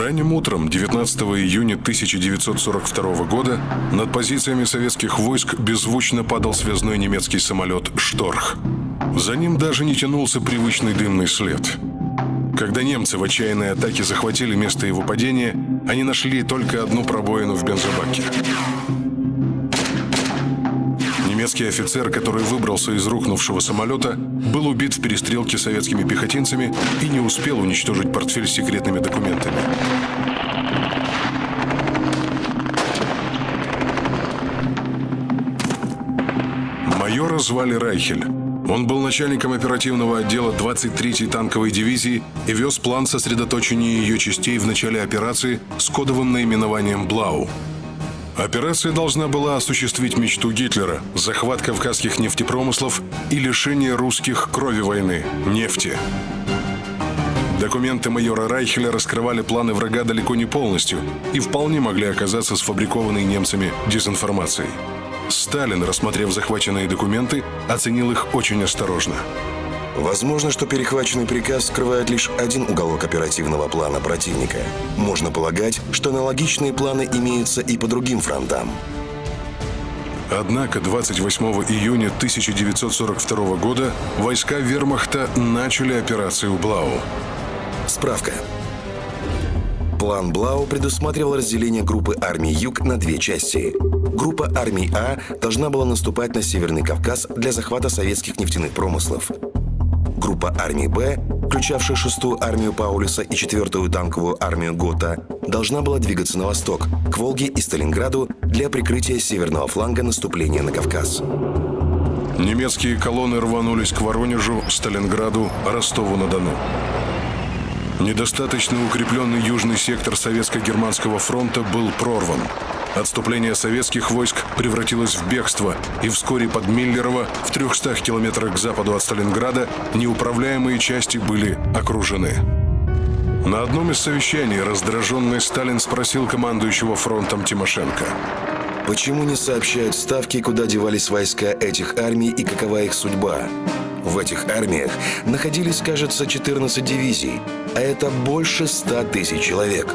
Ранним утром 19 июня 1942 года над позициями советских войск беззвучно падал связной немецкий самолет «Шторх». За ним даже не тянулся привычный дымный след. Когда немцы в отчаянной атаке захватили место его падения, они нашли только одну пробоину в бензобаке. Немецкий офицер, который выбрался из рухнувшего самолета, был убит в перестрелке с советскими пехотинцами и не успел уничтожить портфель с секретными документами. Майора звали Райхель. Он был начальником оперативного отдела 23-й танковой дивизии и вез план сосредоточения ее частей в начале операции с кодовым наименованием «Блау». Операция должна была осуществить мечту Гитлера – захват кавказских нефтепромыслов и лишение русских крови войны – нефти. Документы майора Райхеля раскрывали планы врага далеко не полностью и вполне могли оказаться сфабрикованной немцами дезинформацией. Сталин, рассмотрев захваченные документы, оценил их очень осторожно. Возможно, что перехваченный приказ скрывает лишь один уголок оперативного плана противника. Можно полагать, что аналогичные планы имеются и по другим фронтам. Однако 28 июня 1942 года войска вермахта начали операцию «Блау». Справка. План Блау предусматривал разделение группы армий Юг на две части. Группа армий А должна была наступать на Северный Кавказ для захвата советских нефтяных промыслов. Группа армий Б, включавшая 6-ю армию Паулюса и 4-ю танковую армию Готта, должна была двигаться на восток, к Волге и Сталинграду для прикрытия северного фланга наступления на Кавказ. Немецкие колонны рванулись к Воронежу, Сталинграду, Ростову-на-Дону. Недостаточно укрепленный южный сектор Советско-Германского фронта был прорван. Отступление советских войск превратилось в бегство, и вскоре под Миллерово, в 300 километрах к западу от Сталинграда, неуправляемые части были окружены. На одном из совещаний раздраженный Сталин спросил командующего фронтом Тимошенко: «Почему не сообщают в Ставке, куда девались войска этих армий и какова их судьба? В этих армиях находились, кажется, 14 дивизий, а это больше 100 тысяч человек».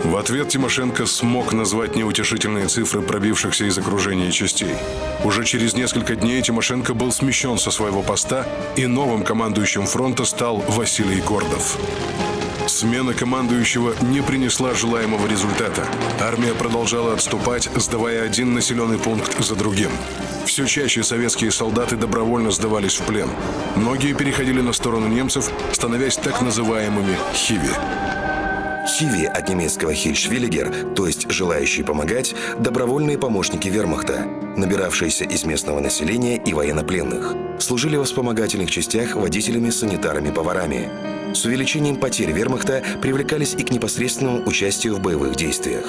В ответ Тимошенко смог назвать неутешительные цифры пробившихся из окружения частей. Уже через несколько дней Тимошенко был смещен со своего поста, и новым командующим фронта стал Василий Гордов. Смена командующего не принесла желаемого результата. Армия продолжала отступать, сдавая один населенный пункт за другим. Все чаще советские солдаты добровольно сдавались в плен. Многие переходили на сторону немцев, становясь так называемыми «хиви». Хиви от немецкого «Хильшвиллигер», то есть «желающие помогать», добровольные помощники вермахта, набиравшиеся из местного населения и военнопленных. Служили в вспомогательных частях водителями, санитарами, поварами. С увеличением потерь вермахта привлекались и к непосредственному участию в боевых действиях.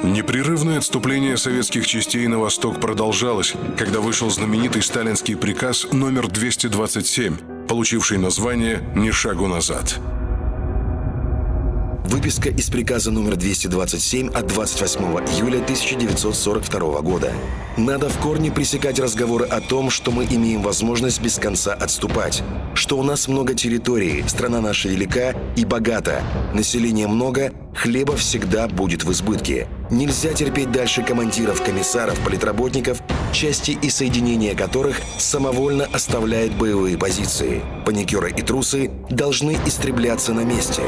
Непрерывное отступление советских частей на восток продолжалось, когда вышел знаменитый сталинский приказ номер 227, получивший название «Ни шагу назад». Выписка из приказа номер 227 от 28 июля 1942 года. Надо в корне пресекать разговоры о том, что мы имеем возможность без конца отступать, что у нас много территорий, страна наша велика и богата, населения много, хлеба всегда будет в избытке. Нельзя терпеть дальше командиров, комиссаров, политработников, части и соединения которых самовольно оставляют боевые позиции. Паникеры и трусы должны истребляться на месте.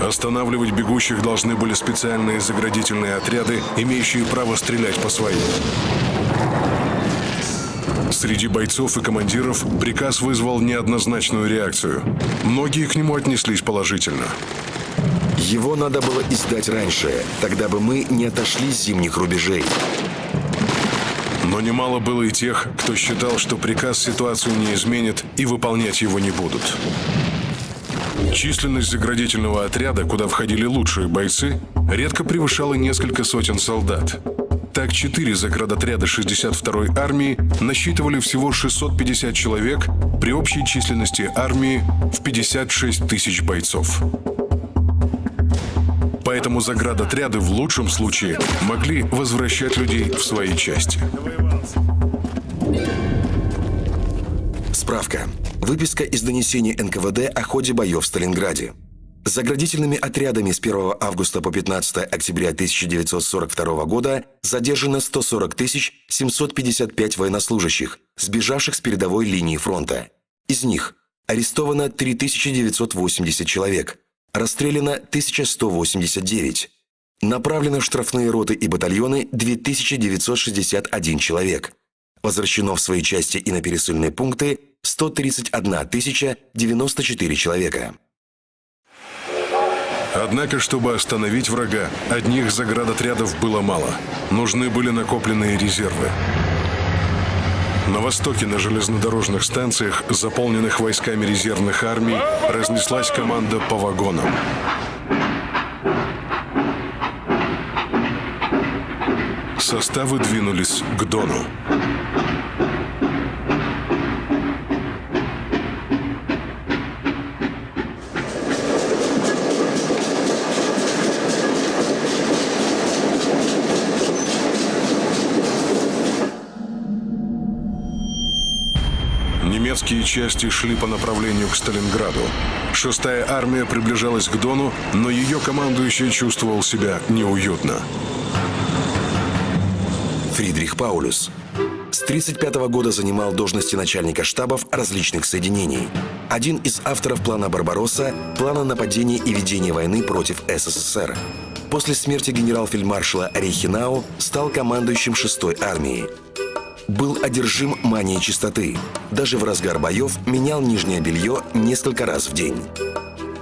Останавливать бегущих должны были специальные заградительные отряды, имеющие право стрелять по своим. Среди бойцов и командиров приказ вызвал неоднозначную реакцию. Многие к нему отнеслись положительно. Его надо было издать раньше, тогда бы мы не отошли с зимних рубежей. Но немало было и тех, кто считал, что приказ ситуацию не изменит и выполнять его не будут. Численность заградительного отряда, куда входили лучшие бойцы, редко превышала несколько сотен солдат. Так, 4 заградотряда 62-й армии насчитывали всего 650 человек при общей численности армии в 56 тысяч бойцов. Поэтому заградотряды в лучшем случае могли возвращать людей в свои части. Справка. Выписка из донесения НКВД о ходе боев в Сталинграде. Заградительными отрядами с 1 августа по 15 октября 1942 года задержано 140 755 военнослужащих, сбежавших с передовой линии фронта. Из них арестовано 3980 человек, расстреляно 1189, направлено в штрафные роты и батальоны 2961 человек, возвращено в свои части и на пересыльные пункты 131 094 человека. Однако, чтобы остановить врага, одних заградотрядов было мало. Нужны были накопленные резервы. На востоке на железнодорожных станциях, заполненных войсками резервных армий, разнеслась команда по вагонам. Составы двинулись к Дону. Немецкие части шли по направлению к Сталинграду. 6-я армия приближалась к Дону, но ее командующий чувствовал себя неуютно. Фридрих Паулюс с 1935 года занимал должности начальника штабов различных соединений. Один из авторов плана «Барбаросса», плана нападения и ведения войны против СССР. После смерти генерал-фельдмаршала Рейхенау стал командующим 6-й армией. Был одержим манией чистоты. Даже в разгар боев менял нижнее белье несколько раз в день.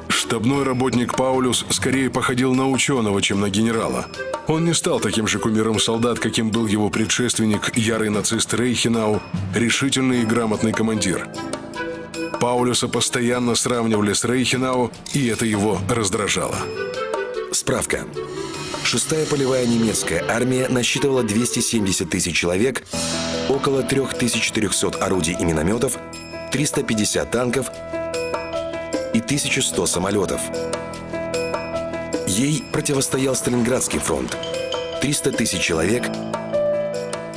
Штабной работник Паулюс скорее походил на ученого, чем на генерала. Он не стал таким же кумиром солдат, каким был его предшественник, ярый нацист Рейхенау, решительный и грамотный командир. Паулюса постоянно сравнивали с Рейхенау, и это его раздражало. Справка. 6-я полевая немецкая армия насчитывала 270 тысяч человек, около 3400 орудий и минометов, 350 танков и 1100 самолетов. Ей противостоял Сталинградский фронт. 300 тысяч человек,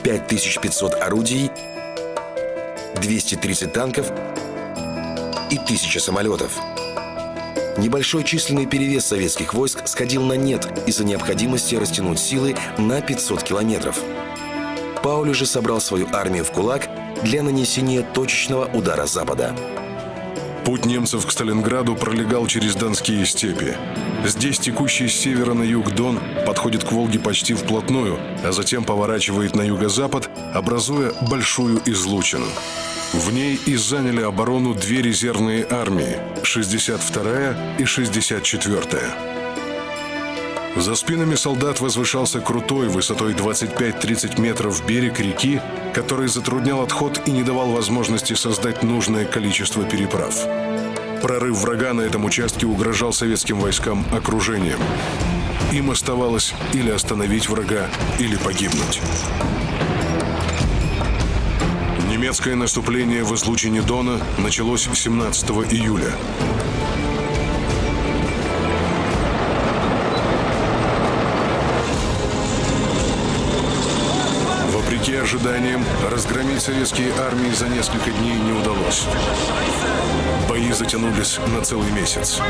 5500 орудий, 230 танков и 1000 самолетов. Небольшой численный перевес советских войск сходил на нет из-за необходимости растянуть силы на 500 километров. Паулюс же собрал свою армию в кулак для нанесения точечного удара с запада. Путь немцев к Сталинграду пролегал через Донские степи. Здесь текущий с севера на юг Дон подходит к Волге почти вплотную, а затем поворачивает на юго-запад, образуя большую излучину. В ней и заняли оборону две резервные армии – 62-я и 64-я. За спинами солдат возвышался крутой, высотой 25-30 метров берег реки, который затруднял отход и не давал возможности создать нужное количество переправ. Прорыв врага на этом участке угрожал советским войскам окружением. Им оставалось или остановить врага, или погибнуть. Немецкое наступление в излучине Дона началось 17 июля. Вопреки ожиданиям, разгромить советские армии за несколько дней не удалось. Бои затянулись на целый месяц.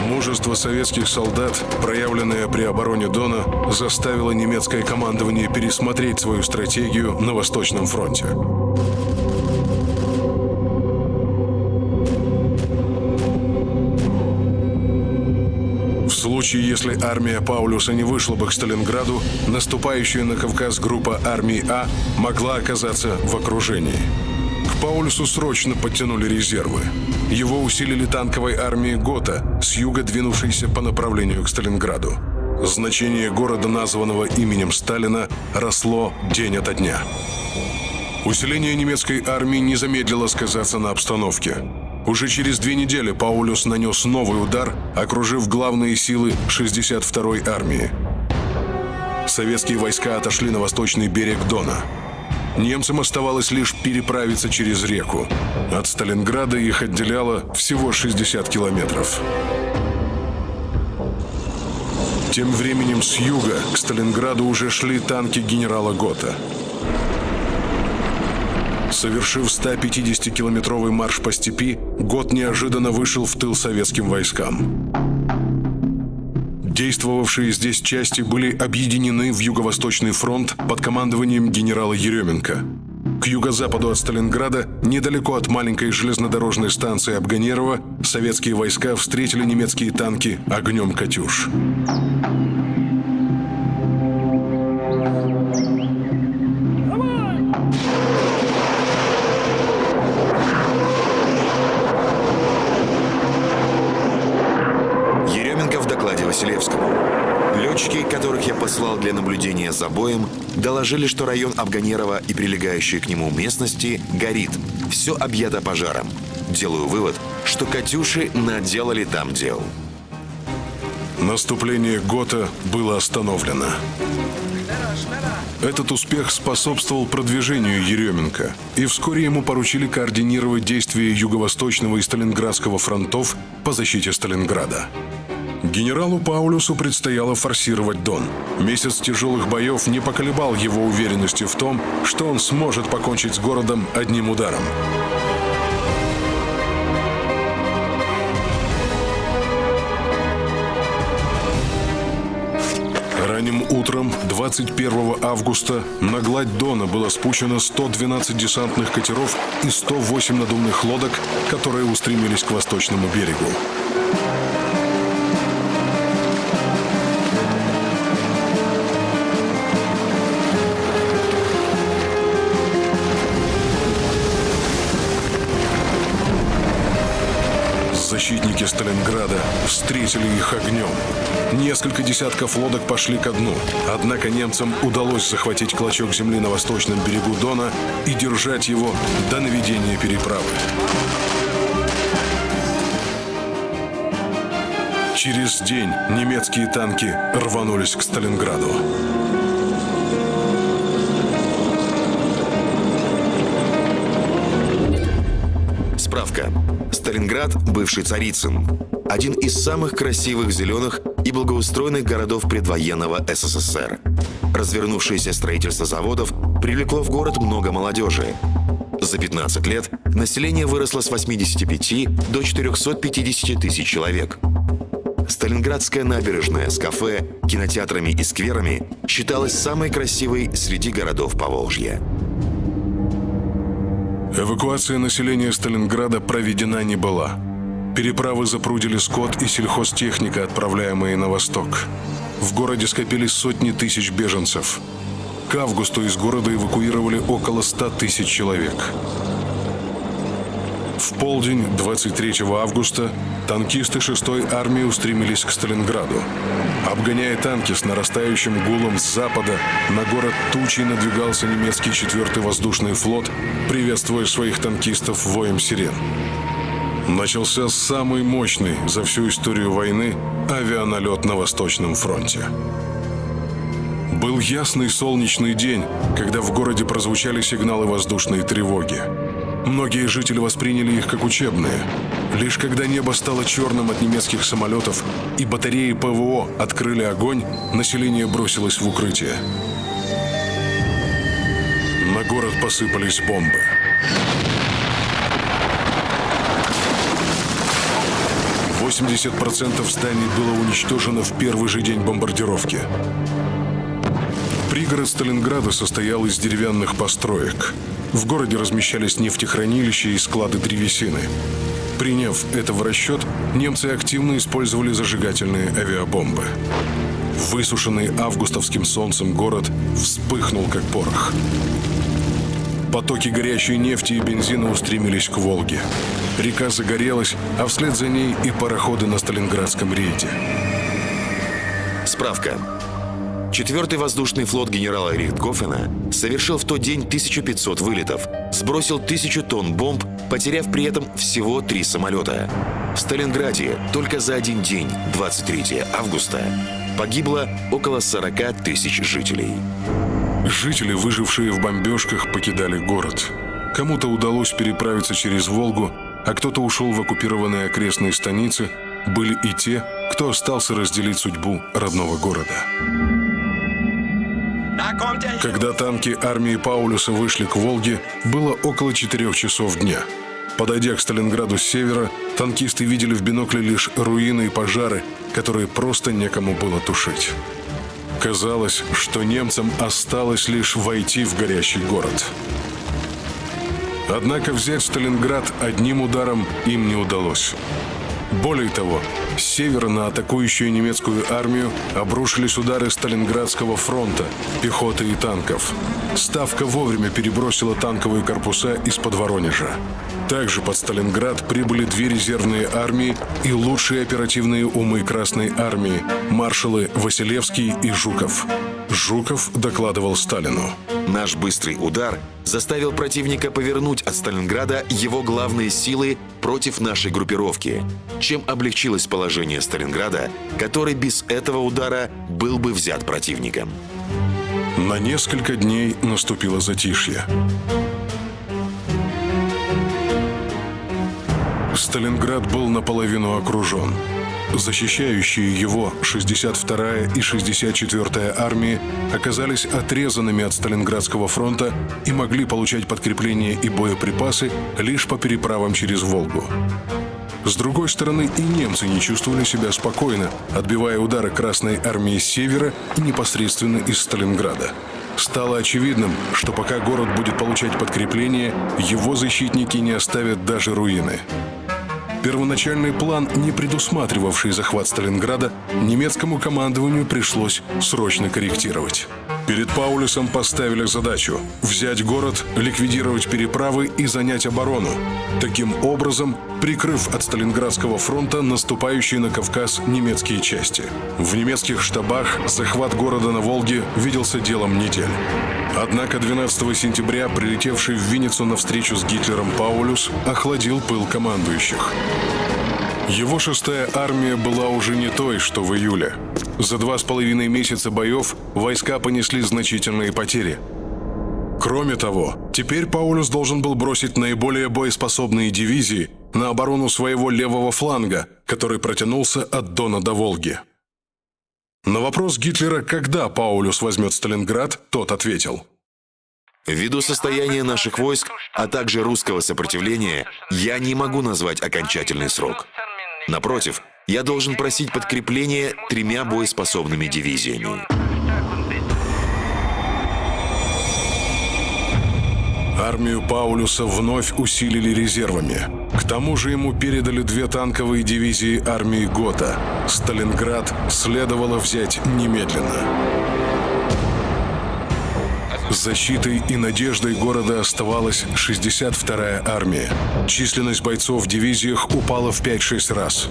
Мужество советских солдат, проявленное при обороне Дона, заставило немецкое командование пересмотреть свою стратегию на Восточном фронте. В случае, если армия Паулюса не вышла бы к Сталинграду, наступающая на Кавказ группа армий А могла оказаться в окружении. К Паулюсу срочно подтянули резервы. Его усилили танковой армией Гота, с юга двинувшейся по направлению к Сталинграду. Значение города, названного именем Сталина, росло день ото дня. Усиление немецкой армии не замедлило сказаться на обстановке. Уже через 2 недели Паулюс нанес новый удар, окружив главные силы 62-й армии. Советские войска отошли на восточный берег Дона. Немцам оставалось лишь переправиться через реку. От Сталинграда их отделяло всего 60 километров. Тем временем с юга к Сталинграду уже шли танки генерала Гота. Совершив 150-километровый марш по степи, Гот неожиданно вышел в тыл советским войскам. Действовавшие здесь части были объединены в Юго-Восточный фронт под командованием генерала Еременко. К юго-западу от Сталинграда, недалеко от маленькой железнодорожной станции Абганерово, советские войска встретили немецкие танки огнем «Катюш». Еременко в докладе Василевскому. Летчики, которых я послал для наблюдения за боем, доложили, что район Абганерова и прилегающие к нему местности горит. Все объято пожаром. Делаю вывод, что «Катюши» наделали там дел. Наступление Гота было остановлено. Этот успех способствовал продвижению Еременко, и вскоре ему поручили координировать действия Юго-Восточного и Сталинградского фронтов по защите Сталинграда. Генералу Паулюсу предстояло форсировать Дон. Месяц тяжелых боев не поколебал его уверенности в том, что он сможет покончить с городом одним ударом. Ранним утром 21 августа на гладь Дона было спущено 112 десантных катеров и 108 надувных лодок, которые устремились к восточному берегу. Защитники Сталинграда встретили их огнем. Несколько десятков лодок пошли ко дну. Однако немцам удалось захватить клочок земли на восточном берегу Дона и держать его до наведения переправы. Через день немецкие танки рванулись к Сталинграду. Справка. Сталинград – бывший Царицын. Один из самых красивых, зеленых и благоустроенных городов предвоенного СССР. Развернувшееся строительство заводов привлекло в город много молодежи. За 15 лет население выросло с 85 до 450 тысяч человек. Сталинградская набережная с кафе, кинотеатрами и скверами считалась самой красивой среди городов Поволжья. Эвакуация населения Сталинграда проведена не была. Переправы запрудили скот и сельхозтехника, отправляемые на восток. В городе скопились сотни тысяч беженцев. К августу из города эвакуировали около 100 тысяч человек. В полдень 23 августа танкисты 6-й армии устремились к Сталинграду. Обгоняя танки с нарастающим гулом с запада, на город тучей надвигался немецкий 4-й воздушный флот, приветствуя своих танкистов воем сирен. Начался самый мощный за всю историю войны авианалет на Восточном фронте. Был ясный солнечный день, когда в городе прозвучали сигналы воздушной тревоги. Многие жители восприняли их как учебные. Лишь когда небо стало черным от немецких самолетов и батареи ПВО открыли огонь, население бросилось в укрытие. На город посыпались бомбы. – 80% зданий было уничтожено в первый же день бомбардировки. Пригород Сталинграда состоял из деревянных построек. В городе размещались нефтехранилища и склады древесины. Приняв это в расчет, немцы активно использовали зажигательные авиабомбы. Высушенный августовским солнцем город вспыхнул, как порох. Потоки горящей нефти и бензина устремились к Волге. Река загорелась, а вслед за ней и пароходы на Сталинградском рейде. Справка. 4-й воздушный флот генерала Рихтгофена совершил в тот день 1500 вылетов, сбросил 1000 тонн бомб, потеряв при этом всего 3 самолета. В Сталинграде только за один день, 23 августа, погибло около 40 тысяч жителей. Жители, выжившие в бомбежках, покидали город. Кому-то удалось переправиться через Волгу, а кто-то ушел в оккупированные окрестные станицы. Были и те, кто остался разделить судьбу родного города. Когда танки армии Паулюса вышли к Волге, было около 4 часов дня. Подойдя к Сталинграду с севера, танкисты видели в бинокле лишь руины и пожары, которые просто некому было тушить. Казалось, что немцам осталось лишь войти в горящий город. Однако взять Сталинград одним ударом им не удалось. Более того, с севера на атакующую немецкую армию обрушились удары Сталинградского фронта, пехоты и танков. Ставка вовремя перебросила танковые корпуса из-под Воронежа. Также под Сталинград прибыли 2 резервные армии и лучшие оперативные умы Красной армии – маршалы Василевский и Жуков. Жуков докладывал Сталину. Наш быстрый удар заставил противника повернуть от Сталинграда его главные силы против нашей группировки, чем облегчилось положение Сталинграда, который без этого удара был бы взят противником. На несколько дней наступило затишье. Сталинград был наполовину окружен. Защищающие его 62-я и 64-я армии оказались отрезанными от Сталинградского фронта и могли получать подкрепление и боеприпасы лишь по переправам через Волгу. С другой стороны, и немцы не чувствовали себя спокойно, отбивая удары Красной армии с севера и непосредственно из Сталинграда. Стало очевидным, что пока город будет получать подкрепление, его защитники не оставят даже руины. Первоначальный план, не предусматривавший захват Сталинграда, немецкому командованию пришлось срочно корректировать. Перед Паулюсом поставили задачу – взять город, ликвидировать переправы и занять оборону. Таким образом, прикрыв от Сталинградского фронта наступающие на Кавказ немецкие части. В немецких штабах захват города на Волге виделся делом недель. Однако 12 сентября, прилетевший в Винницу на встречу с Гитлером Паулюс, охладил пыл командующих. Его 6-я армия была уже не той, что в июле. За 2,5 месяца боев войска понесли значительные потери. Кроме того, теперь Паулюс должен был бросить наиболее боеспособные дивизии на оборону своего левого фланга, который протянулся от Дона до Волги. На вопрос Гитлера, когда Паулюс возьмет Сталинград, тот ответил: Ввиду состояния наших войск, а также русского сопротивления, я не могу назвать окончательный срок. Напротив, я должен просить подкрепление 3 боеспособными дивизиями. Армию Паулюса вновь усилили резервами. К тому же ему передали 2 танковые дивизии армии Гота. Сталинград следовало взять немедленно. Защитой и надеждой города оставалась 62-я армия. Численность бойцов в дивизиях упала в 5-6 раз.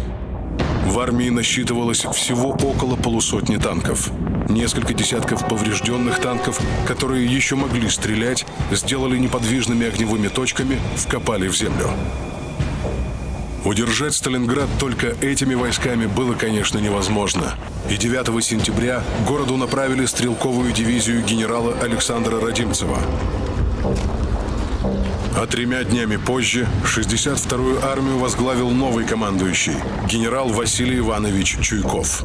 В армии насчитывалось всего около полусотни танков. Несколько десятков поврежденных танков, которые еще могли стрелять, сделали неподвижными огневыми точками, вкопали в землю. Удержать Сталинград только этими войсками было, конечно, невозможно. И 9 сентября к городу направили стрелковую дивизию генерала Александра Родимцева. А 3 днями позже 62-ю армию возглавил новый командующий – генерал Василий Иванович Чуйков.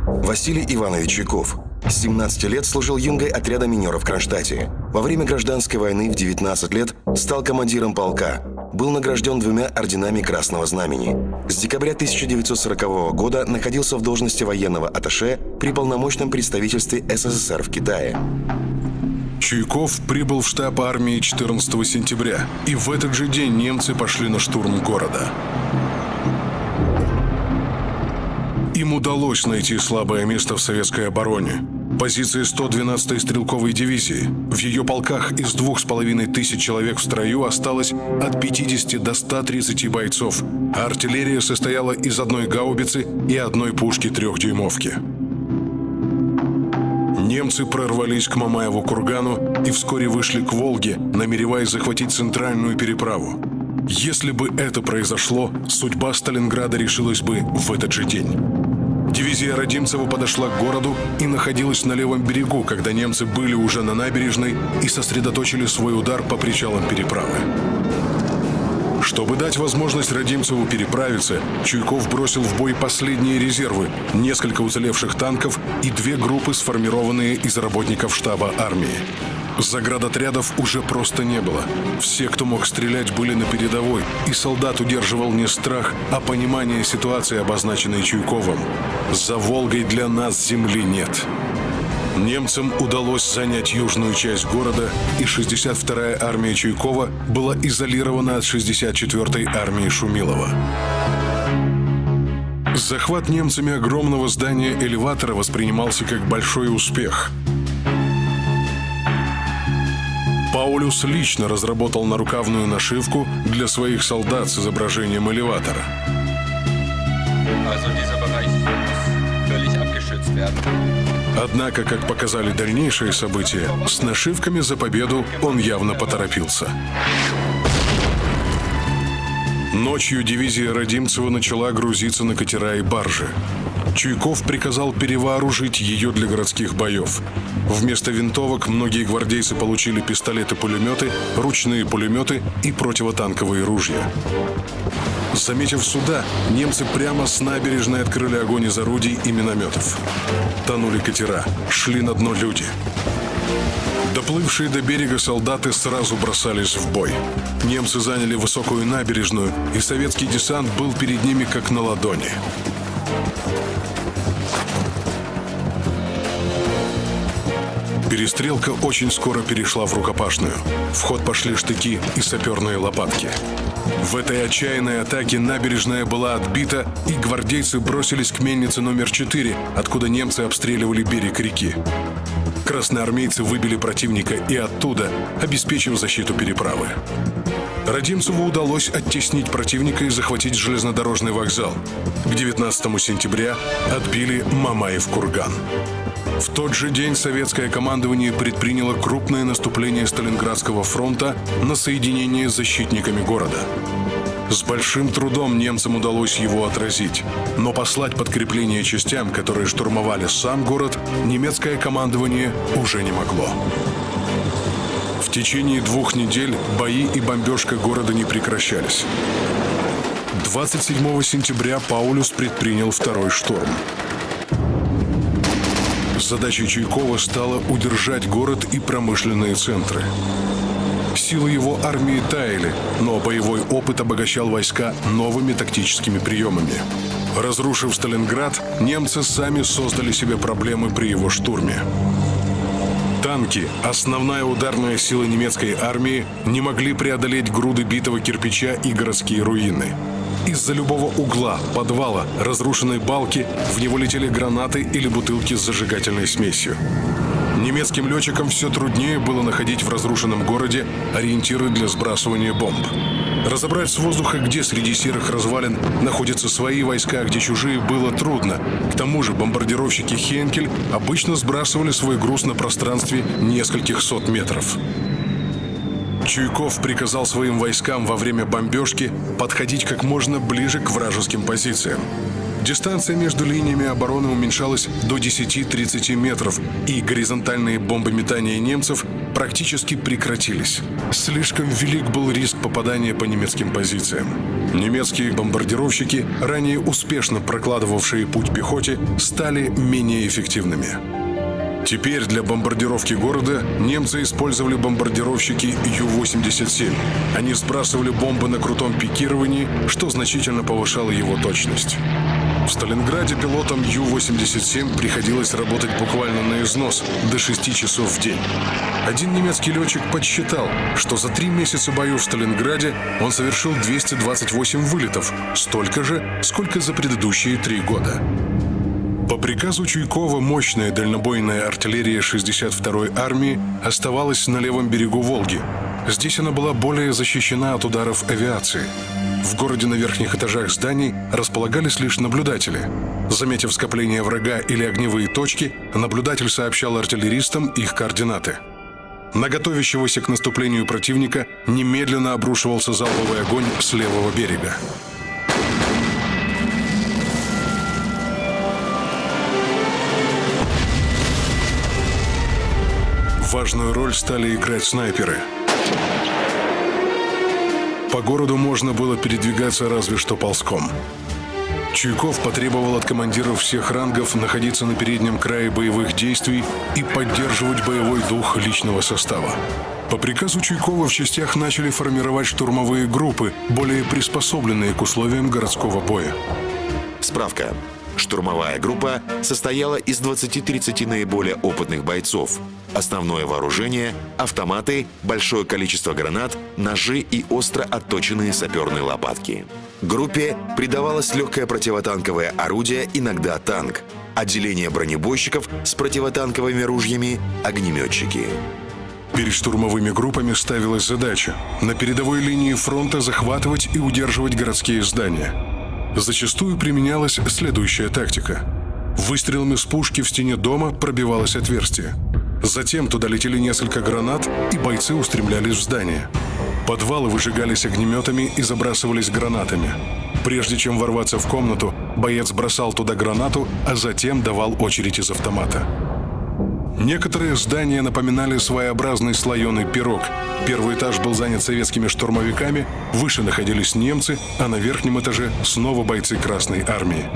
Василий Иванович Чуйков. С 17 лет служил юнгой отряда минеров в Кронштадте. Во время гражданской войны в 19 лет стал командиром полка. Был награжден 2 орденами Красного Знамени. С декабря 1940 года находился в должности военного атташе при полномочном представительстве СССР в Китае. Чуйков прибыл в штаб армии 14 сентября, и в этот же день немцы пошли на штурм города. Им удалось найти слабое место в советской обороне. Позиции 112-й стрелковой дивизии. В ее полках из 2500 человек в строю осталось от 50 до 130 бойцов, а артиллерия состояла из 1 гаубицы и 1 пушки 3-дюймовки. Немцы прорвались к Мамаеву кургану и вскоре вышли к Волге, намереваясь захватить центральную переправу. Если бы это произошло, судьба Сталинграда решилась бы в этот же день. Дивизия Родимцева подошла к городу и находилась на левом берегу, когда немцы были уже на набережной и сосредоточили свой удар по причалам переправы. Чтобы дать возможность Радимцеву переправиться, Чуйков бросил в бой последние резервы, несколько уцелевших танков и 2 группы, сформированные из работников штаба армии. Заградотрядов уже просто не было. Все, кто мог стрелять, были на передовой, и солдат удерживал не страх, а понимание ситуации, обозначенной Чуйковым. «За Волгой для нас земли нет». Немцам удалось занять южную часть города, и 62-я армия Чуйкова была изолирована от 64-й армии Шумилова. Захват немцами огромного здания элеватора воспринимался как большой успех. Паулюс лично разработал нарукавную нашивку для своих солдат с изображением элеватора. Однако, как показали дальнейшие события, с нашивками за победу он явно поторопился. Ночью дивизия Радимцева начала грузиться на катера и баржи. Чуйков приказал перевооружить ее для городских боев. Вместо винтовок многие гвардейцы получили пистолеты-пулеметы, ручные пулеметы и противотанковые ружья. Заметив суда, немцы прямо с набережной открыли огонь из орудий и минометов. Тонули катера, шли на дно люди. Доплывшие до берега солдаты сразу бросались в бой. Немцы заняли высокую набережную, и советский десант был перед ними как на ладони. Перестрелка очень скоро перешла в рукопашную. В ход пошли штыки и саперные лопатки. В этой отчаянной атаке набережная была отбита, и гвардейцы бросились к мельнице номер 4, откуда немцы обстреливали берег реки. Красноармейцы выбили противника и оттуда, обеспечив защиту переправы. Радимцеву удалось оттеснить противника и захватить железнодорожный вокзал. К 19 сентября отбили Мамаев-Курган. В тот же день советское командование предприняло крупное наступление Сталинградского фронта на соединение с защитниками города. С большим трудом немцам удалось его отразить, но послать подкрепление частям, которые штурмовали сам город, немецкое командование уже не могло. В течение 2 недель бои и бомбежка города не прекращались. 27 сентября Паулюс предпринял второй штурм. Задачей Чуйкова стало удержать город и промышленные центры. Силы его армии таяли, но боевой опыт обогащал войска новыми тактическими приемами. Разрушив Сталинград, немцы сами создали себе проблемы при его штурме. Танки, основная ударная сила немецкой армии, не могли преодолеть груды битого кирпича и городские руины. Из-за любого угла, подвала, разрушенной балки в него летели гранаты или бутылки с зажигательной смесью. Немецким летчикам все труднее было находить в разрушенном городе ориентиры для сбрасывания бомб. Разобрать с воздуха, где среди серых развалин находятся свои войска, а где чужие, было трудно. К тому же бомбардировщики «Хенкель» обычно сбрасывали свой груз на пространстве нескольких сот метров. Чуйков приказал своим войскам во время бомбежки подходить как можно ближе к вражеским позициям. Дистанция между линиями обороны уменьшалась до 10-30 метров, и горизонтальные бомбометания немцев практически прекратились. Слишком велик был риск попадания по немецким позициям. Немецкие бомбардировщики, ранее успешно прокладывавшие путь пехоте, стали менее эффективными. Теперь для бомбардировки города немцы использовали бомбардировщики Ю-87. Они сбрасывали бомбы на крутом пикировании, что значительно повышало его точность. В Сталинграде пилотам Ю-87 приходилось работать буквально на износ, до 6 часов в день. Один немецкий летчик подсчитал, что за 3 месяца боев в Сталинграде он совершил 228 вылетов, столько же, сколько за предыдущие 3 года. По приказу Чуйкова мощная дальнобойная артиллерия 62-й армии оставалась на левом берегу Волги. Здесь она была более защищена от ударов авиации. В городе на верхних этажах зданий располагались лишь наблюдатели. Заметив скопление врага или огневые точки, наблюдатель сообщал артиллеристам их координаты. На готовящегося к наступлению противника немедленно обрушивался залповый огонь с левого берега. Важную роль стали играть снайперы. По городу можно было передвигаться разве что ползком. Чуйков потребовал от командиров всех рангов находиться на переднем крае боевых действий и поддерживать боевой дух личного состава. По приказу Чуйкова в частях начали формировать штурмовые группы, более приспособленные к условиям городского боя. Справка. Штурмовая группа состояла из 20-30 наиболее опытных бойцов. Основное вооружение – автоматы, большое количество гранат, ножи и остро отточенные саперные лопатки. Группе придавалось легкое противотанковое орудие, иногда танк, отделение бронебойщиков с противотанковыми ружьями, огнеметчики. Перед штурмовыми группами ставилась задача на передовой линии фронта захватывать и удерживать городские здания. Зачастую применялась следующая тактика. Выстрелами с пушки в стене дома пробивалось отверстие. Затем туда летели несколько гранат, и бойцы устремлялись в здание. Подвалы выжигались огнеметами и забрасывались гранатами. Прежде чем ворваться в комнату, боец бросал туда гранату, а затем давал очередь из автомата. Некоторые здания напоминали своеобразный слоеный пирог. Первый этаж был занят советскими штурмовиками, выше находились немцы, а на верхнем этаже снова бойцы Красной Армии.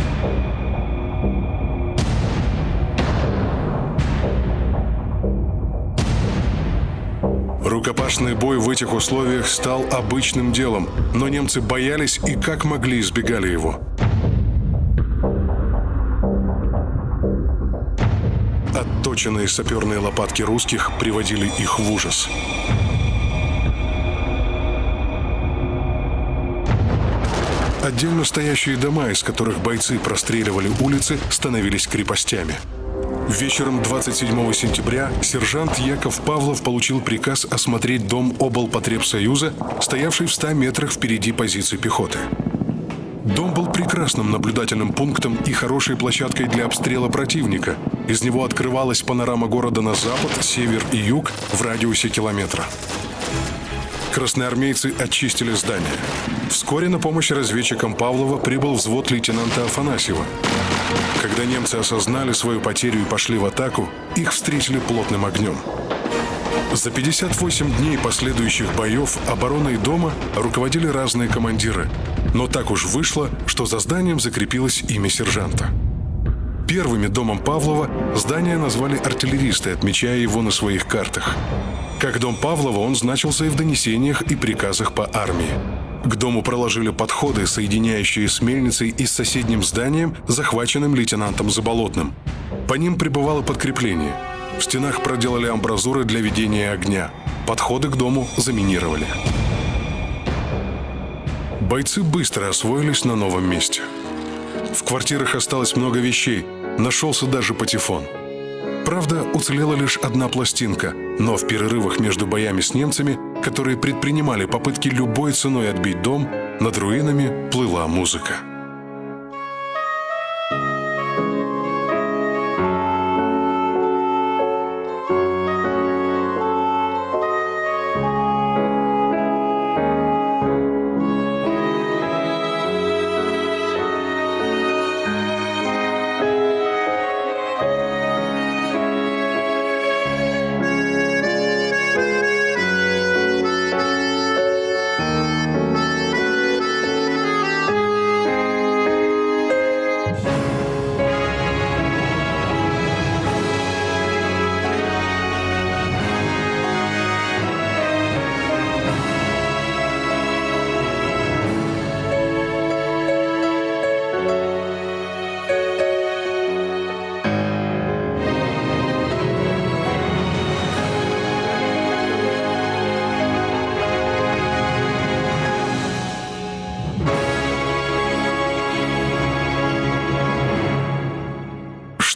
Рукопашный бой в этих условиях стал обычным делом, но немцы боялись и как могли избегали его. Отточенные саперные лопатки русских приводили их в ужас. Отдельно стоящие дома, из которых бойцы простреливали улицы, становились крепостями. Вечером 27 сентября сержант Яков Павлов получил приказ осмотреть дом облпотребсоюза, стоявший в 100 метрах впереди позиций пехоты. Дом был прекрасным наблюдательным пунктом и хорошей площадкой для обстрела противника. Из него открывалась панорама города на запад, север и юг в радиусе километра. Красноармейцы очистили здание. Вскоре на помощь разведчикам Павлова прибыл взвод лейтенанта Афанасьева. Когда немцы осознали свою потерю и пошли в атаку, их встретили плотным огнем. За 58 дней последующих боев обороной дома руководили разные командиры. Но так уж вышло, что за зданием закрепилось имя сержанта. Первыми домом Павлова здание назвали артиллеристы, отмечая его на своих картах. Как дом Павлова он значился и в донесениях и приказах по армии. К дому проложили подходы, соединяющие с мельницей и с соседним зданием, захваченным лейтенантом Заболотным. По ним прибывало подкрепление. В стенах проделали амбразуры для ведения огня. Подходы к дому заминировали. Бойцы быстро освоились на новом месте. В квартирах осталось много вещей, нашелся даже патефон. Правда, уцелела лишь одна пластинка, но в перерывах между боями с немцами, которые предпринимали попытки любой ценой отбить дом, над руинами плыла музыка.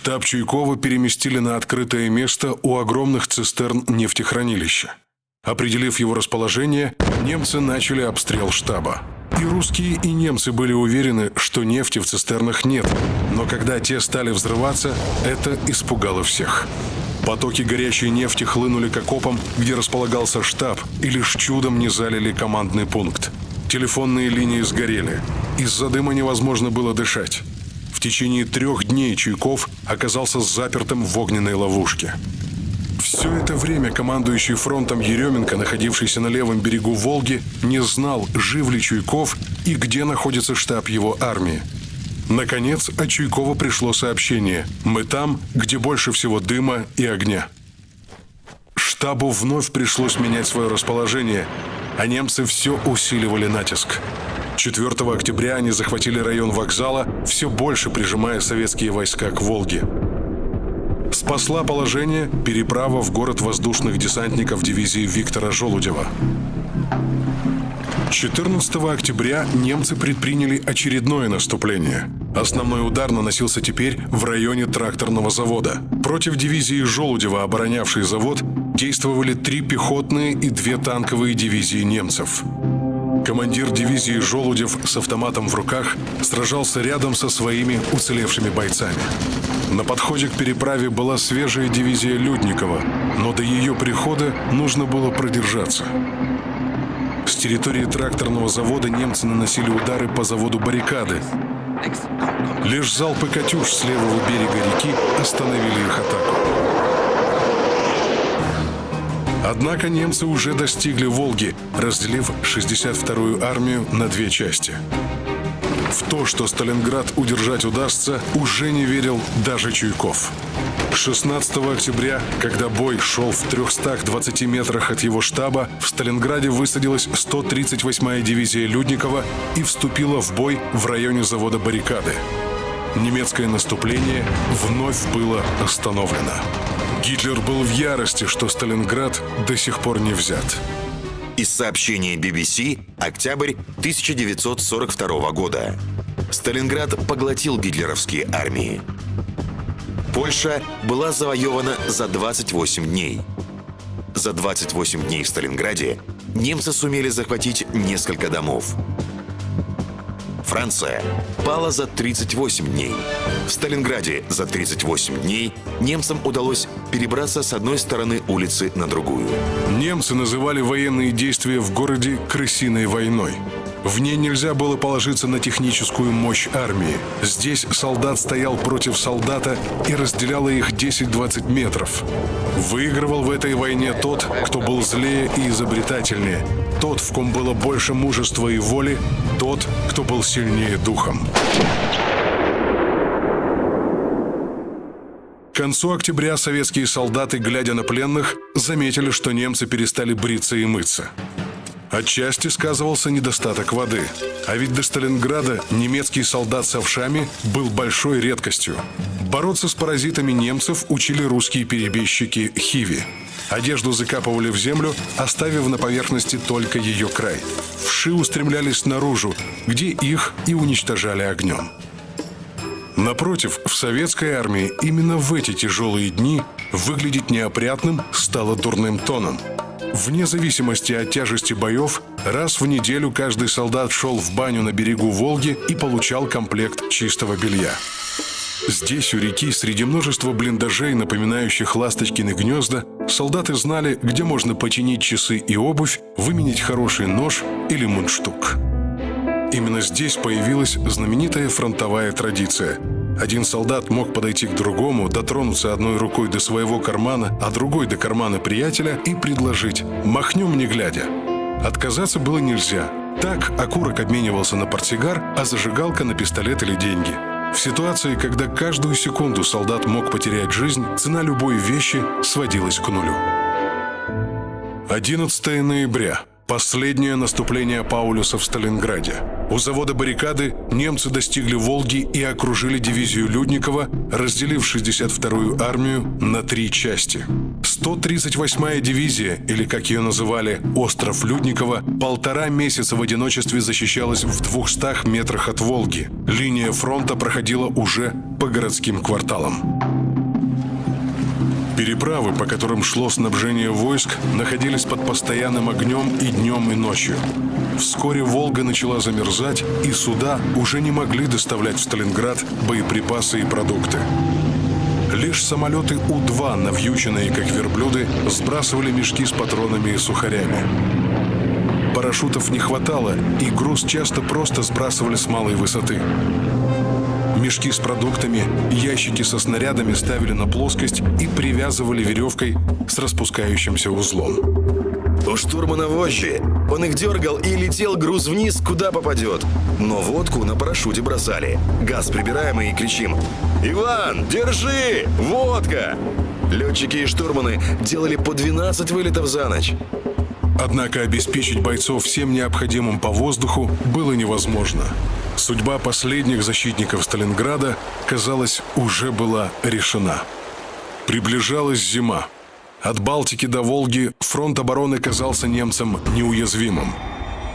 Штаб Чуйкова переместили на открытое место у огромных цистерн нефтехранилища. Определив его расположение, немцы начали обстрел штаба. И русские, и немцы были уверены, что нефти в цистернах нет, но когда те стали взрываться, это испугало всех. Потоки горячей нефти хлынули к окопам, где располагался штаб, и лишь чудом не залили командный пункт. Телефонные линии сгорели. Из-за дыма невозможно было дышать. В течение 3 дней Чуйков оказался запертым в огненной ловушке. Все это время командующий фронтом Еременко, находившийся на левом берегу Волги, не знал, жив ли Чуйков и где находится штаб его армии. Наконец, от Чуйкова пришло сообщение: «Мы там, где больше всего дыма и огня». Штабу вновь пришлось менять свое расположение, а немцы все усиливали натиск. 4 октября они захватили район вокзала, все больше прижимая советские войска к Волге. Спасла положение переправа в город воздушных десантников дивизии Виктора Желудева. 14 октября немцы предприняли очередное наступление. Основной удар наносился теперь в районе тракторного завода. Против дивизии Желудева, оборонявшей завод, действовали 3 пехотные и 2 танковые дивизии немцев. Командир дивизии Желудев с автоматом в руках сражался рядом со своими уцелевшими бойцами. На подходе к переправе была свежая дивизия Людникова, но до ее прихода нужно было продержаться. С территории тракторного завода немцы наносили удары по заводу «Баррикады». Лишь залпы «Катюш» с левого берега реки остановили их атаку. Однако немцы уже достигли Волги, разделив 62-ю армию на 2 части. В то, что Сталинград удержать удастся, уже не верил даже Чуйков. 16 октября, когда бой шел в 320 метрах от его штаба, в Сталинграде высадилась 138-я дивизия Людникова и вступила в бой в районе завода «Баррикады». Немецкое наступление вновь было остановлено. Гитлер был в ярости, что Сталинград до сих пор не взят. Из сообщения BBC, октябрь 1942 года. Сталинград поглотил гитлеровские армии. Польша была завоевана за 28 дней. За 28 дней в Сталинграде немцы сумели захватить несколько домов. Франция пала за 38 дней. В Сталинграде за 38 дней немцам удалось перебраться с одной стороны улицы на другую. Немцы называли военные действия в городе «крысиной войной». В ней нельзя было положиться на техническую мощь армии. Здесь солдат стоял против солдата и разделяло их 10-20 метров. Выигрывал в этой войне тот, кто был злее и изобретательнее, тот, в ком было больше мужества и воли, тот, кто был сильнее духом. К концу октября советские солдаты, глядя на пленных, заметили, что немцы перестали бриться и мыться. Отчасти сказывался недостаток воды. А ведь до Сталинграда немецкий солдат с овшами был большой редкостью. Бороться с паразитами немцев учили русские перебежчики Хиви. Одежду закапывали в землю, оставив на поверхности только ее край. Вши устремлялись наружу, где их и уничтожали огнем. Напротив, в советской армии именно в эти тяжелые дни выглядеть неопрятным стало дурным тоном. Вне зависимости от тяжести боев, раз в неделю каждый солдат шел в баню на берегу Волги и получал комплект чистого белья. Здесь, у реки, среди множества блиндажей, напоминающих ласточкины гнезда, солдаты знали, где можно починить часы и обувь, выменить хороший нож или мундштук. Именно здесь появилась знаменитая фронтовая традиция. Один солдат мог подойти к другому, дотронуться одной рукой до своего кармана, а другой до кармана приятеля и предложить «махнем не глядя». Отказаться было нельзя. Так окурок обменивался на портсигар, а зажигалка на пистолет или деньги. В ситуации, когда каждую секунду солдат мог потерять жизнь, цена любой вещи сводилась к нулю. 11 ноября. Последнее наступление Паулюса в Сталинграде. У завода «Баррикады» немцы достигли Волги и окружили дивизию Людникова, разделив 62-ю армию на 3 части. 138-я дивизия, или как ее называли «Остров Людникова», 1,5 месяца в одиночестве защищалась в 200 метрах от Волги. Линия фронта проходила уже по городским кварталам. Переправы, по которым шло снабжение войск, находились под постоянным огнем и днем, и ночью. Вскоре Волга начала замерзать, и суда уже не могли доставлять в Сталинград боеприпасы и продукты. Лишь самолеты У-2, навьюченные как верблюды, сбрасывали мешки с патронами и сухарями. Парашютов не хватало, и груз часто просто сбрасывали с малой высоты. мешки с продуктами, ящики со снарядами ставили на плоскость и привязывали веревкой с распускающимся узлом. У штурмана вожжи. Он их дергал, и летел груз вниз, куда попадет. Но водку на парашюте бросали. Газ прибираем и кричим: «Иван, держи! Водка!» Летчики и штурманы делали по 12 вылетов за ночь. Однако обеспечить бойцов всем необходимым по воздуху было невозможно. Судьба последних защитников Сталинграда, казалось, уже была решена. Приближалась зима. От Балтики до Волги фронт обороны казался немцам неуязвимым.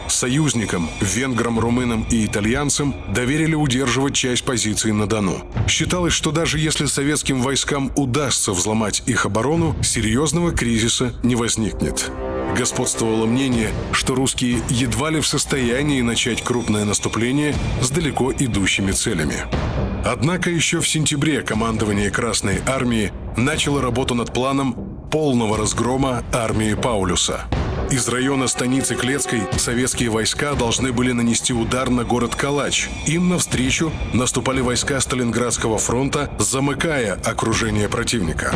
Союзникам, венграм, румынам и итальянцам доверили удерживать часть позиций на Дону. Считалось, что даже если советским войскам удастся взломать их оборону, серьезного кризиса не возникнет. Господствовало мнение, что русские едва ли в состоянии начать крупное наступление с далеко идущими целями. Однако еще в сентябре командование Красной Армии начало работу над планом полного разгрома армии Паулюса. Из района станицы Клецкой советские войска должны были нанести удар на город Калач. Им навстречу наступали войска Сталинградского фронта, замыкая окружение противника.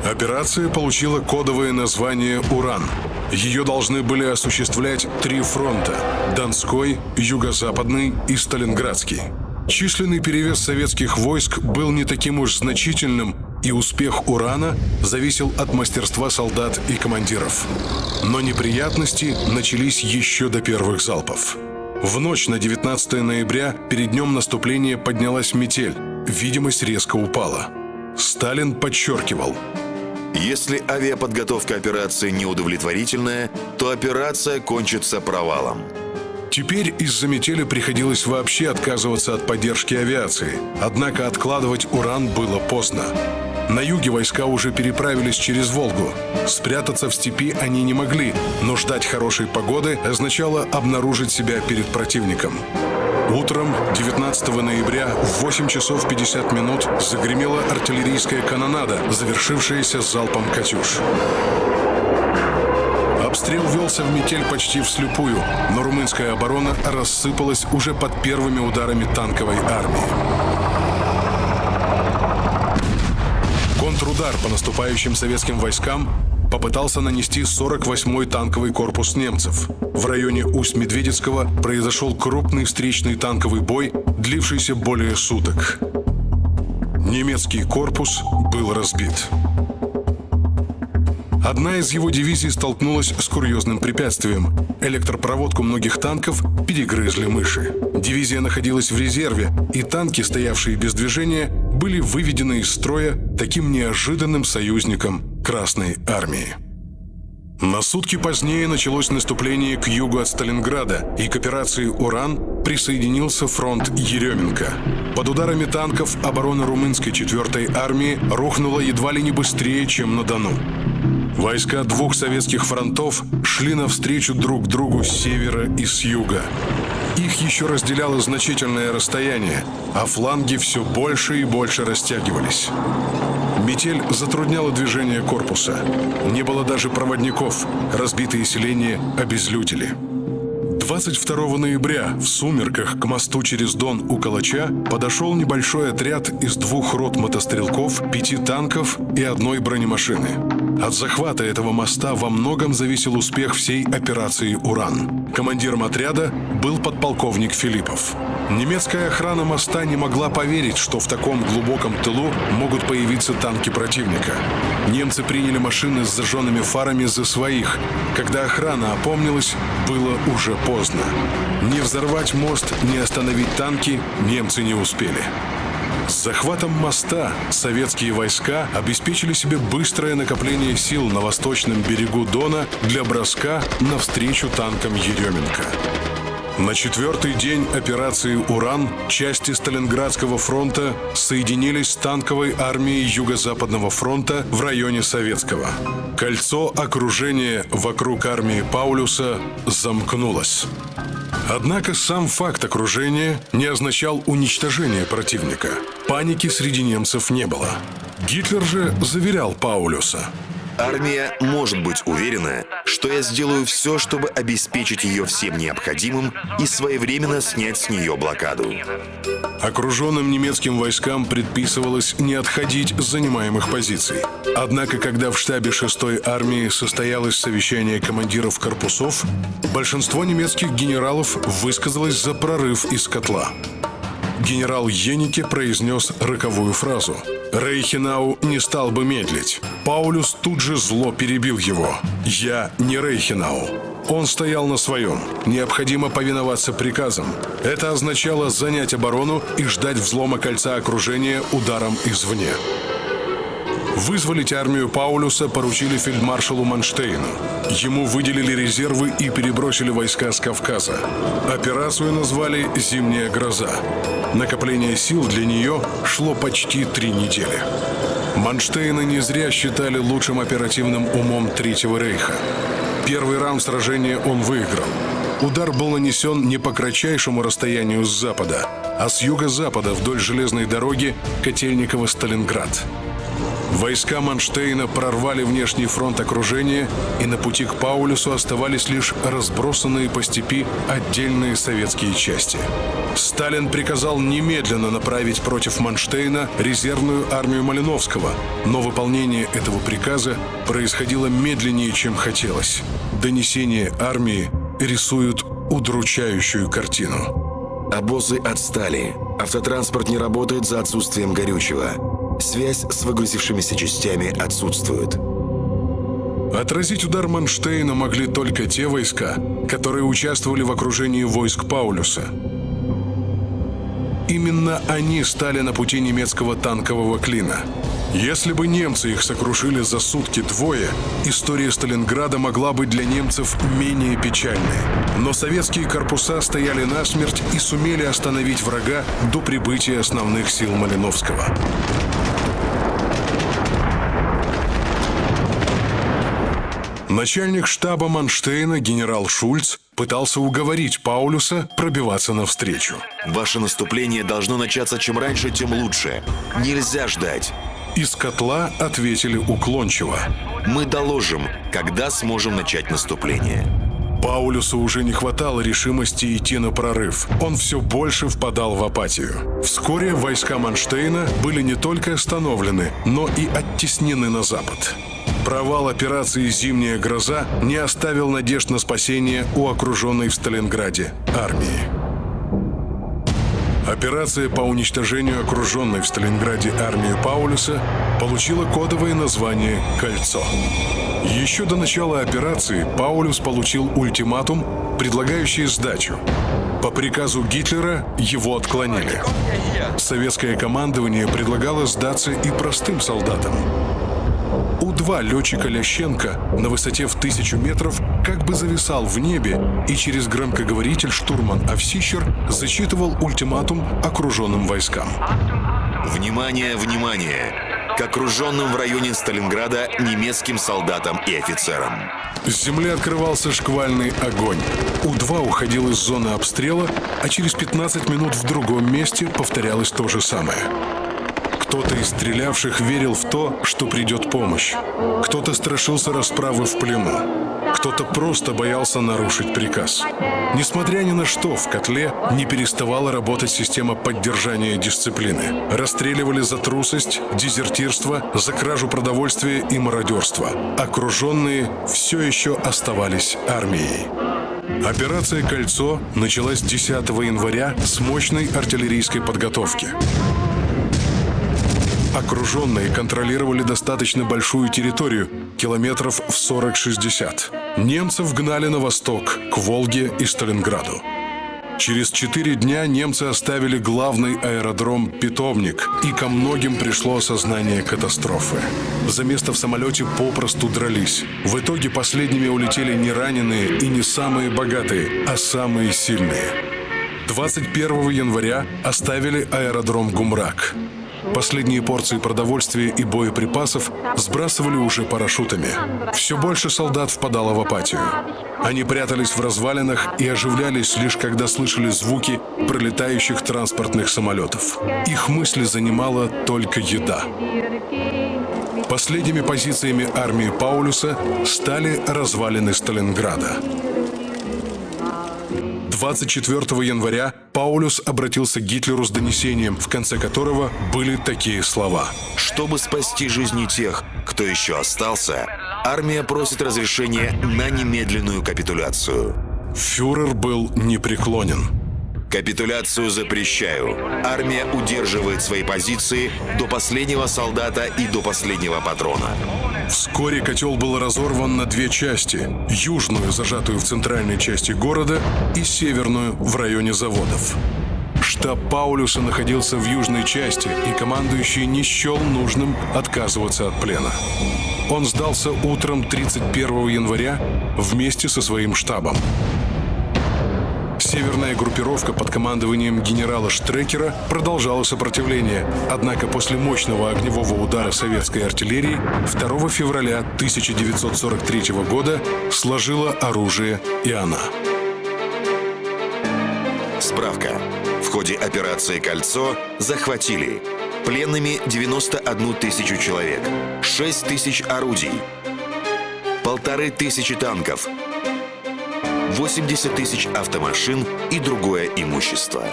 Операция получила кодовое название «Уран». Ее должны были осуществлять 3 фронта – Донской, Юго-Западный и Сталинградский. Численный перевес советских войск был не таким уж значительным, и успех «Урана» зависел от мастерства солдат и командиров. Но неприятности начались еще до первых залпов. В ночь на 19 ноября перед днем наступления поднялась метель, видимость резко упала. Сталин подчеркивал: Если авиаподготовка операции неудовлетворительная, то операция кончится провалом. Теперь из-за метели приходилось вообще отказываться от поддержки авиации. Однако откладывать «Уран» было поздно. На юге войска уже переправились через Волгу. Спрятаться в степи они не могли, но ждать хорошей погоды означало обнаружить себя перед противником. Утром 19 ноября в 8 часов 50 минут загремела артиллерийская канонада, завершившаяся залпом «Катюш». Обстрел велся в метель почти вслепую, но румынская оборона рассыпалась уже под первыми ударами танковой армии. Контрудар по наступающим советским войскам попытался нанести 48-й танковый корпус немцев. В районе Усть-Медведецкого произошел крупный встречный танковый бой, длившийся более суток. Немецкий корпус был разбит. Одна из его дивизий столкнулась с курьезным препятствием. Электропроводку многих танков перегрызли мыши. Дивизия находилась в резерве, и танки, стоявшие без движения, были выведены из строя таким неожиданным союзником Красной Армии. На сутки позднее началось наступление к югу от Сталинграда, и к операции «Уран» присоединился фронт Еременко. Под ударами танков оборона румынской 4-й армии рухнула едва ли не быстрее, чем на Дону. Войска 2 советских фронтов шли навстречу друг другу с севера и с юга. Их еще разделяло значительное расстояние, а фланги все больше и больше растягивались. Метель затрудняла движение корпуса. Не было даже проводников, разбитые селения обезлюдили. 22 ноября в сумерках к мосту через Дон у Калача подошел небольшой отряд из 2 рот мотострелков, 5 танков и 1 бронемашины. От захвата этого моста во многом зависел успех всей операции «Уран». Командиром отряда был подполковник Филиппов. Немецкая охрана моста не могла поверить, что в таком глубоком тылу могут появиться танки противника. Немцы приняли машины с зажженными фарами за своих. Когда охрана опомнилась, было уже поздно. Не взорвать мост, не остановить танки немцы не успели. С захватом моста советские войска обеспечили себе быстрое накопление сил на восточном берегу Дона для броска навстречу танкам Еременко. На 4-й день операции «Уран» части Сталинградского фронта соединились с танковой армией Юго-Западного фронта в районе Советского. Кольцо окружения вокруг армии Паулюса замкнулось. Однако сам факт окружения не означал уничтожение противника. Паники среди немцев не было. Гитлер же заверял Паулюса: Армия может быть уверена, что я сделаю все, чтобы обеспечить ее всем необходимым и своевременно снять с нее блокаду. Окруженным немецким войскам предписывалось не отходить с занимаемых позиций. Однако, когда в штабе 6-й армии состоялось совещание командиров корпусов, большинство немецких генералов высказалось за прорыв из котла. Генерал Йеннике произнес роковую фразу. Рейхенау не стал бы медлить. Паулюс тут же зло перебил его. «Я не Рейхенау». Он стоял на своем. Необходимо повиноваться приказам. Это означало занять оборону и ждать взлома кольца окружения ударом извне. Вызволить армию Паулюса поручили фельдмаршалу Манштейну. Ему выделили резервы и перебросили войска с Кавказа. Операцию назвали «Зимняя гроза». Накопление сил для нее шло почти 3 недели. Манштейна не зря считали лучшим оперативным умом Третьего рейха. Первый раунд сражения он выиграл. Удар был нанесен не по кратчайшему расстоянию с запада, а с юго-запада вдоль железной дороги Котельниково-Сталинград. Войска Манштейна прорвали внешний фронт окружения, и на пути к Паулюсу оставались лишь разбросанные по степи отдельные советские части. Сталин приказал немедленно направить против Манштейна резервную армию Малиновского, но выполнение этого приказа происходило медленнее, чем хотелось. Донесения армии рисуют удручающую картину. Обозы отстали. Автотранспорт не работает за отсутствием горючего. Связь с выгрузившимися частями отсутствует. Отразить удар Манштейна могли только те войска, которые участвовали в окружении войск Паулюса. Именно они стали на пути немецкого танкового клина. Если бы немцы их сокрушили за сутки-двое, история Сталинграда могла быть для немцев менее печальной. Но советские корпуса стояли насмерть и сумели остановить врага до прибытия основных сил Малиновского. Начальник штаба Манштейна генерал Шульц пытался уговорить Паулюса пробиваться навстречу. Ваше наступление должно начаться чем раньше, тем лучше. Нельзя ждать. Из котла ответили уклончиво. Мы доложим, когда сможем начать наступление. Паулюсу уже не хватало решимости идти на прорыв. Он все больше впадал в апатию. Вскоре войска Манштейна были не только остановлены, но и оттеснены на запад. Провал операции «Зимняя гроза» не оставил надежд на спасение у окруженной в Сталинграде армии. Операция по уничтожению окруженной в Сталинграде армии Паулюса получила кодовое название «Кольцо». Еще до начала операции Паулюс получил ультиматум, предлагающий сдачу. По приказу Гитлера его отклонили. Советское командование предлагало сдаться и простым солдатам. У-2 летчика Лященко на высоте в 1000 метров как бы зависал в небе, и через громкоговоритель штурман Овсищер зачитывал ультиматум окруженным войскам. Внимание, внимание! К окруженным в районе Сталинграда немецким солдатам и офицерам. С земли открывался шквальный огонь. У-2 уходил из зоны обстрела, а через 15 минут в другом месте повторялось то же самое. Кто-то из стрелявших верил в то, что придет помощь. Кто-то страшился расправы в плену. Кто-то просто боялся нарушить приказ. Несмотря ни на что, в котле не переставала работать система поддержания дисциплины. Расстреливали за трусость, дезертирство, за кражу продовольствия и мародерство. Окруженные все еще оставались армией. Операция «Кольцо» началась 10 января с мощной артиллерийской подготовки. Окруженные контролировали достаточно большую территорию, километров в 40-60. Немцев гнали на восток, к Волге и Сталинграду. Через 4 дня немцы оставили главный аэродром «Питомник», и ко многим пришло осознание катастрофы. За место в самолете попросту дрались. В итоге последними улетели не раненые и не самые богатые, а самые сильные. 21 января оставили аэродром Гумрак. Последние порции продовольствия и боеприпасов сбрасывали уже парашютами. Все больше солдат впадало в апатию. Они прятались в развалинах и оживлялись лишь когда слышали звуки пролетающих транспортных самолетов. Их мысли занимала только еда. Последними позициями армии Паулюса стали развалины Сталинграда. 24 января Паулюс обратился к Гитлеру с донесением, в конце которого были такие слова. Чтобы спасти жизни тех, кто еще остался, армия просит разрешения на немедленную капитуляцию. Фюрер был непреклонен. Капитуляцию запрещаю. Армия удерживает свои позиции до последнего солдата и до последнего патрона. Вскоре котел был разорван на две части. Южную, зажатую в центральной части города, и северную, в районе заводов. Штаб Паулюса находился в южной части, и командующий не счел нужным отказываться от плена. Он сдался утром 31 января вместе со своим штабом. Северная группировка под командованием генерала Штрекера продолжала сопротивление, однако после мощного огневого удара советской артиллерии 2 февраля 1943 года сложила оружие и она. Справка. В ходе операции «Кольцо» захватили пленными 91 тысячу человек, 6 тысяч орудий, 1500 танков, 80 тысяч автомашин и другое имущество.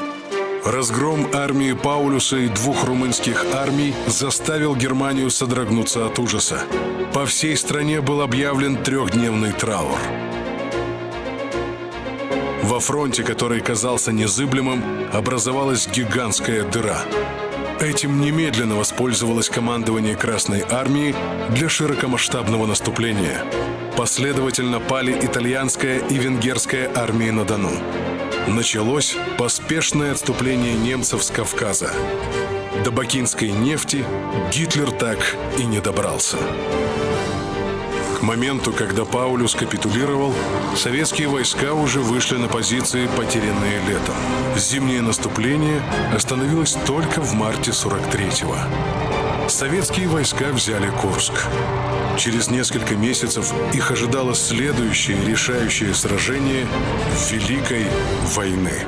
Разгром армии Паулюса и двух румынских армий заставил Германию содрогнуться от ужаса. По всей стране был объявлен трехдневный траур. Во фронте, который казался незыблемым, образовалась гигантская дыра. Этим немедленно воспользовалось командование Красной армии для широкомасштабного наступления. Последовательно пали итальянская и венгерская армии на Дону. Началось поспешное отступление немцев с Кавказа. До бакинской нефти Гитлер так и не добрался. К моменту, когда Паулюс капитулировал, советские войска уже вышли на позиции, потерянные летом. Зимнее наступление остановилось только в марте 43-го. Советские войска взяли Курск. Через несколько месяцев их ожидало следующее решающее сражение Великой войны.